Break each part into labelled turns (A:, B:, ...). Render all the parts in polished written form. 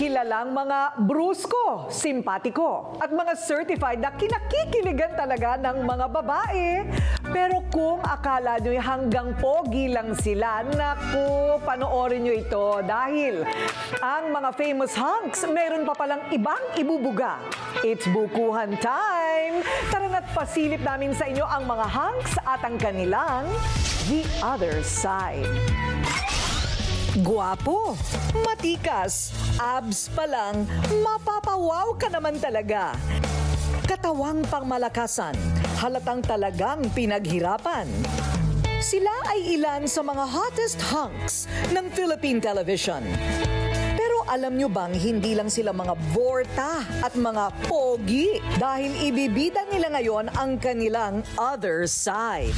A: Kilalang mga brusko, simpatiko, at mga certified na kinakikiligan talaga ng mga babae. Pero kung akala nyo'y hanggang pogi lang sila, naku, panoorin nyo ito dahil ang mga famous hunks, meron pa palang ibang ibubuga. It's bukuhan time! Tara na't pasilip namin sa inyo ang mga hunks at ang kanilang The Other Side. Guwapo, matikas, abs pa lang, mapapawaw ka naman talaga. Katawang pangmalakasan, halatang talagang pinaghirapan. Sila ay ilan sa mga hottest hunks ng Philippine television. Pero alam nyo bang hindi lang sila mga vorta at mga pogi dahil ibibida nila ngayon ang kanilang other side.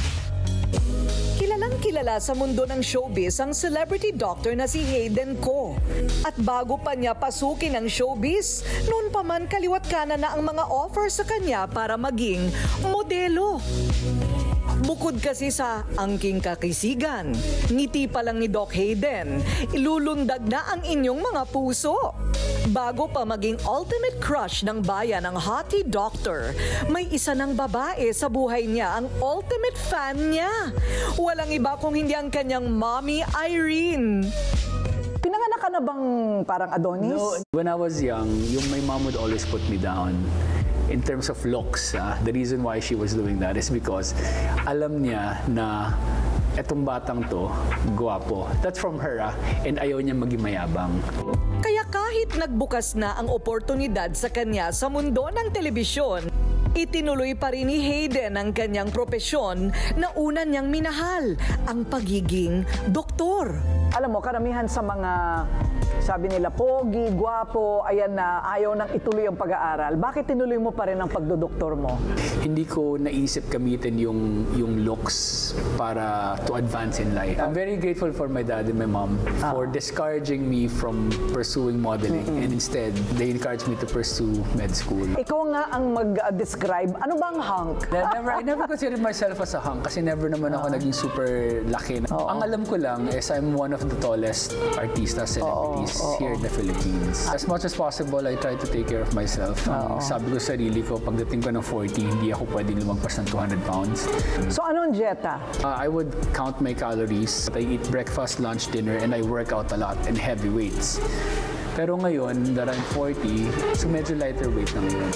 A: Kilalang kilala sa mundo ng showbiz ang celebrity doctor na si Hayden Ko. At bago pa niya pasukin ang showbiz, noon pa man kaliwat kanan na ang mga offer sa kanya para maging modelo. Bukod kasi sa angking kakisigan, ngiti pa lang ni Doc Hayden, ilulundag na ang inyong mga puso. Bago pa maging ultimate crush ng bayan ang hottie doctor, may isa ng babae sa buhay niya ang ultimate fan niya. Walang iba kung hindi ang kanyang mommy Irene. Pinanganak ka na bang parang Adonis?
B: No, when I was young, my mom would always put me down. In terms of looks, the reason why she was doing that is because alam niya na etong batang to, guwapo. That's from her, and ayaw niya maging mayabang.
A: Kaya kahit nagbukas na ang oportunidad sa kanya sa mundo ng telebisyon, itinuloy pa rin ni Hayden ang kanyang propesyon na una niyang minahal, ang pagiging doktor. Alam mo, karamihan sa mga, sabi nila, pogi, guwapo, ayan na, ayaw nang ituloy ang pag-aaral. Bakit tinuloy mo pa rin ang pagdodoktor mo?
B: Hindi ko naisip gamitin yung looks para to advance in life. I'm very grateful for my dad and my mom for discouraging me from pursuing modeling. And instead, they encouraged me to pursue med school.
A: Ikaw nga ang mag-describe. Ano bang hunk?
B: I never considered myself as a hunk kasi never naman ako naging super laki. Ang alam ko lang is I'm one of the tallest artistas, celebrities here in the Philippines. As much as possible, I try to take care of myself. Sabi ko sa sarili ko, pagdating ko ng 40, hindi ako pwedeng lumagpas ng 200 pounds.
A: So anong dieta?
B: I would count my calories. I eat breakfast, lunch, dinner, and I work out a lot and heavy weights. Pero ngayon, that I'm 40, so medyo lighter weight na ngayon.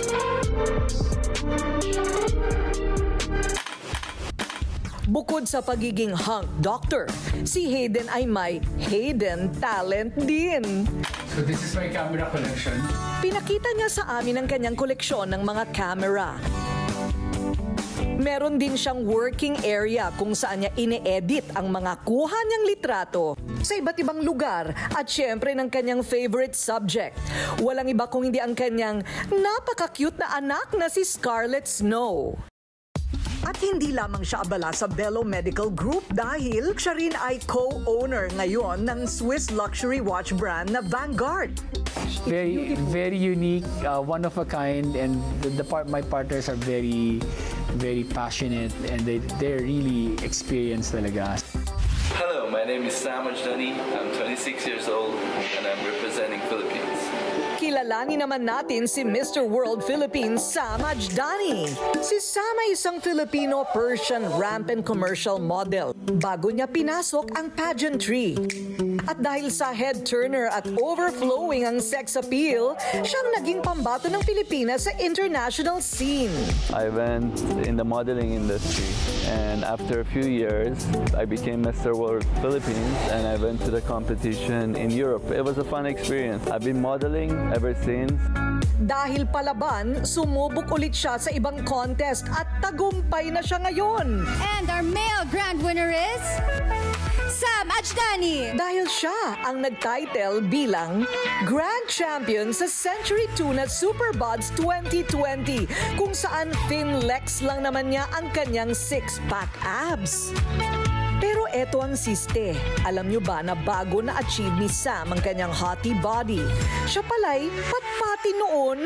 A: Bukod sa pagiging hunk doctor, si Hayden ay may Hayden talent din.
B: So this is my camera collection.
A: Pinakita niya sa amin ang kanyang koleksyon ng mga camera. Meron din siyang working area kung saan niya ine-edit ang mga kuha niyang litrato sa iba't ibang lugar at syempre ng kanyang favorite subject. Walang iba kung hindi ang kanyang napaka-cute na anak na si Scarlett Snow. At hindi lamang siya abala sa Bello Medical Group dahil siya rin ay co-owner ngayon ng Swiss luxury watch brand na Vanguard.
B: Very unique, one of a kind, and my partners are very passionate and they're really experienced talaga.
C: Hello, my name is Sam Ajdani. I'm 26 years old and I'm representing Philippines.
A: Kilalanin naman natin si Mr. World Philippines, Sam Ajdani. Si Sam ay isang Filipino-Persian ramp and commercial model bago niya pinasok ang pageantry. At dahil sa head-turner at overflowing ang sex appeal, siyang naging pambato ng Pilipinas sa international scene.
D: I went in the modeling industry and after a few years, I became Mr. World Philippines and I went to the competition in Europe. It was a fun experience. I've been modeling ever since.
A: Dahil palaban, sumubok ulit siya sa ibang contest at tagumpay na siya ngayon.
E: And our male grand winner is Sam Ajdani.
A: Dahil siya ang nag-title bilang Grand Champion sa Century Tuna Superbods 2020 kung saan Finlex lang naman niya ang kanyang six-pack abs. Pero eto ang siste. Alam nyo ba na bago na-achieve ni Sam ang kanyang hottie body, siya pala'y patpati noon?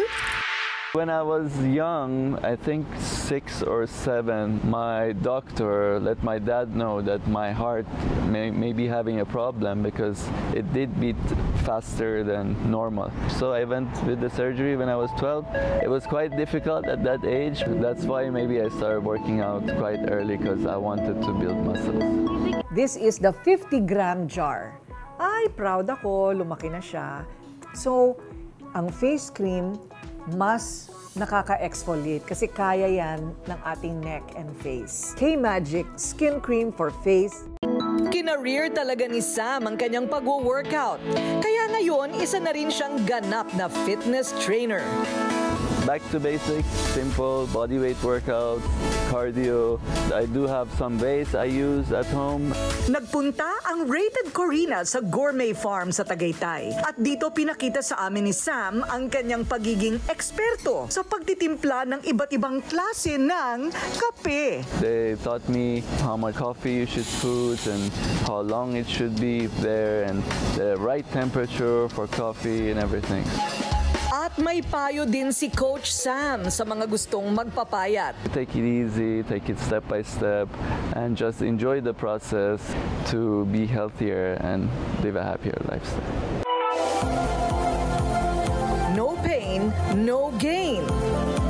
D: When I was young, I think 6 or 7, my doctor let my dad know that my heart may be having a problem because it did beat faster than normal. So I went with the surgery when I was 12. It was quite difficult at that age. That's why maybe I started working out quite early because I wanted to build muscles.
A: This is the 50-gram jar. Ay, proud ako, lumaki na siya. So, ang face cream, mas nakaka-exfoliate kasi kaya yan ng ating neck and face. K-Magic Skin Cream for Face. Kinareer talaga ni Sam ang kanyang pag-workout. Kaya ngayon, isa na rin siyang ganap na fitness trainer.
D: Back to basics, simple bodyweight workouts, cardio. I do have some weights I use at home.
A: Nagpunta ang Rated Corina sa Gourmet Farm sa Tagaytay. At dito pinakita sa amin ni Sam ang kanyang pagiging eksperto sa pagtitimpla ng iba't ibang klase ng kape.
D: They taught me how much coffee you should put and how long it should be there and the right temperature for coffee and everything.
A: At may payo din si Coach Sam sa mga gustong magpapayat.
D: Take it easy, take it step by step, and just enjoy the process to be healthier and live a happier lifestyle.
A: No pain, no gain.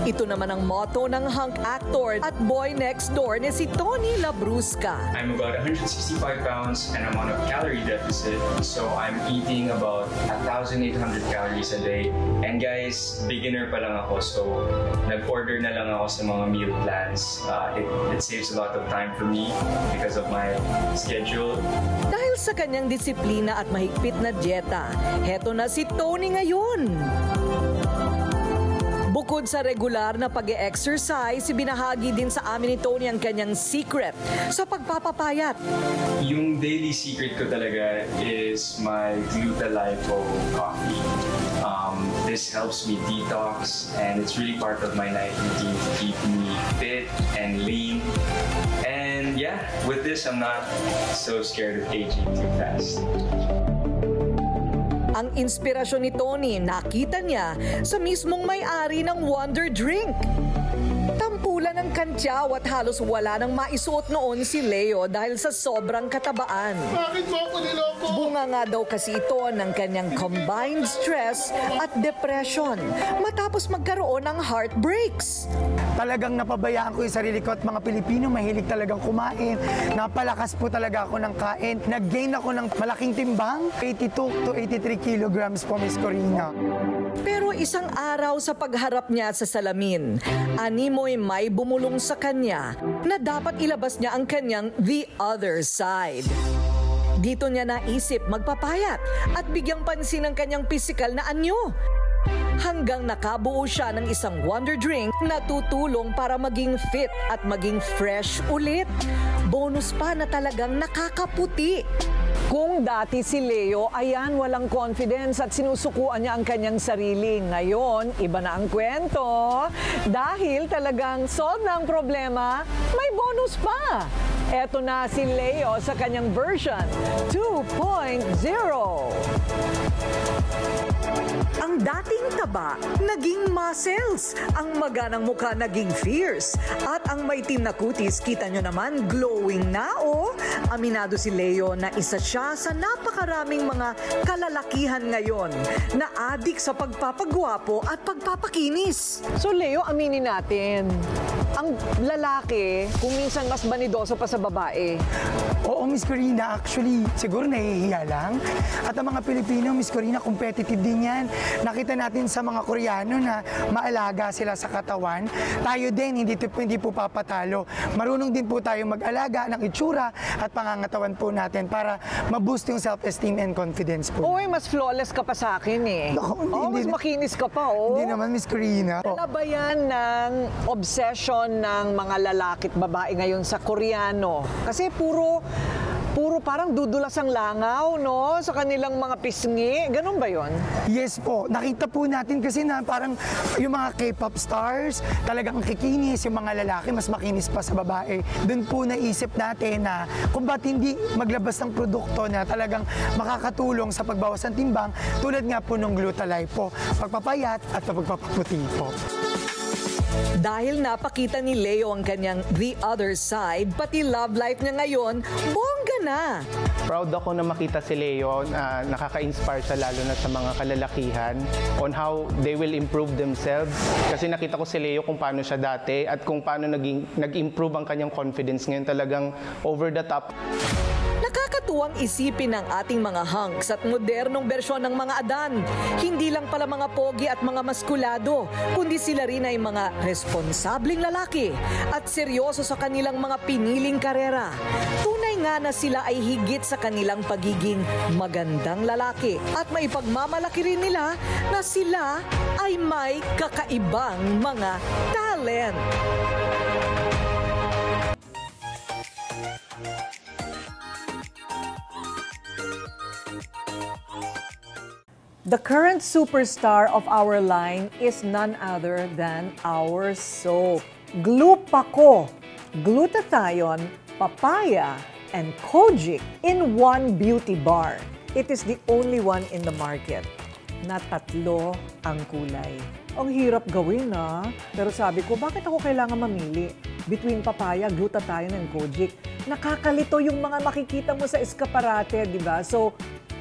A: Ito naman ang motto ng hunk actor at boy next door ni si Tony Labrusca.
F: I'm about 165 pounds and I'm on a calorie deficit. So I'm eating about 1,800 calories a day. And guys, beginner pa lang ako. So nag-order na lang ako sa mga meal plans. It saves a lot of time for me because of my schedule.
A: Dahil sa kanyang disiplina at mahigpit na dieta, heto na si Tony ngayon. Bukod sa regular na pag-e-exercise, binahagi din sa amin ni Tony ang kanyang secret sa pagpapapayat.
F: Yung daily secret ko talaga is my Glutalipo coffee. This helps me detox and it's really part of my night routine to keep me fit and lean. And yeah, with this, I'm not so scared of aging too fast.
A: Ang inspirasyon ni Tony, nakita niya sa mismong may-ari ng Wonder Drink. Tampulan ng kantyaw at halos wala nang maisuot noon si Leo dahil sa sobrang katabaan.
G: Bakit mo ako niloko?
A: Bunga nga daw kasi ito ng kanyang combined stress at depression matapos magkaroon ng heartbreaks.
G: Talagang napabayaan ko yung sarili ko at mga Pilipino mahilig talagang kumain. Napalakas po talaga ako ng kain. Nag-gain ako ng malaking timbang, 82 to 83 kilograms po, Miss Corina.
A: Pero isang araw sa pagharap niya sa salamin, animoy may bumulong sa kanya na dapat ilabas niya ang kanyang the other side. Dito niya naisip magpapayat at bigyang pansin ang kanyang pisikal na anyo. Hanggang nakabuo siya ng isang Wonder Drink na tutulong para maging fit at maging fresh ulit. Bonus pa na talagang nakakaputi. Kung dati si Leo, ayan, walang confidence at sinusukuan niya ang kanyang sarili. Ngayon, iba na ang kwento. Dahil talagang solve na ang problema, may bonus pa. Eto na si Leo sa kanyang version 2.0. Ang dating taba, naging muscles. Ang maganang mukha naging fierce. At ang maitim na kutis, kita nyo naman, glowing na o. Aminado si Leo na isa siya sa napakaraming mga kalalakihan ngayon na adik sa pagpapagwapo at pagpapakinis. So Leo, aminin natin, ang lalaki, kung minsan mas banidoso pa sa babae.
G: Oo, Miss Corina, actually, siguro nahihiya lang. At ang mga Pilipino, Miss Corina, competitive din yan. Nakita natin sa mga Koreano na maalaga sila sa katawan. Tayo din, hindi po papatalo. Marunong din po tayo mag-alaga ng itsura at pangangatawan po natin para ma-boost yung self-esteem and confidence po.
A: Uy, mas flawless ka pa sa akin eh.
G: No,
A: mas makinis ka pa, oh.
G: Hindi naman, Miss Corina.
A: Ano ba yan ng obsession ng mga lalaki at babae ngayon sa Koreano? Kasi puro parang dudulas ang langaw, no? Sa kanilang mga pisngi. Ganun ba yon?
G: Yes po. Nakita po natin kasi na parang yung mga K-pop stars, talagang kikinis. Yung mga lalaki, mas makinis pa sa babae. Doon po naisip natin na kung ba't hindi maglabas ng produkto na talagang makakatulong sa pagbawas ng timbang, tulad nga po ng Glutalipo, pagpapayat at pagpapaputi po.
A: Dahil napakita ni Leo ang kanyang the other side, pati love life niya ngayon, bongga na.
H: Proud ako na makita si Leo, nakaka-inspire siya lalo na sa mga kalalakihan on how they will improve themselves. Kasi nakita ko si Leo kung paano siya dati at kung paano nag-improve ang kanyang confidence. Ngayon talagang over the top.
A: Nakakatuwang isipin ng ating mga hunks at modernong bersyon ng mga Adan. Hindi lang pala mga pogi at mga maskulado, kundi sila rin ay mga responsabling lalaki at seryoso sa kanilang mga piniling karera. Tunay nga na sila ay higit sa kanilang pagiging magandang lalaki at maipagmamalaki rin nila na sila ay may kakaibang mga talent. The current superstar of our line is none other than our soap. Glupaco, glutathione, papaya, and kojic in one beauty bar. It is the only one in the market na tatlo ang kulay. Ang hirap gawin pero sabi ko, bakit ako kailangan mamili between papaya, glutathione, and kojic? Nakakalito yung mga makikita mo sa eskaparate, di ba? So,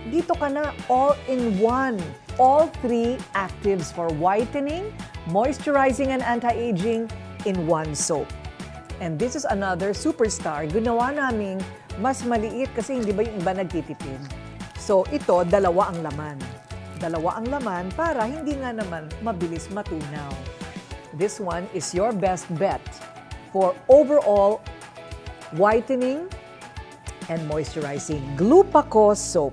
A: dito ka na all-in-one. All three actives for whitening, moisturizing, and anti-aging in one soap. And this is another superstar. Ginawa naming mas maliit kasi hindi ba yung iba nagtitipid. So ito, dalawa ang laman. Dalawa ang laman para hindi nga naman mabilis matunaw. This one is your best bet for overall whitening and moisturizing. Glupaco soap.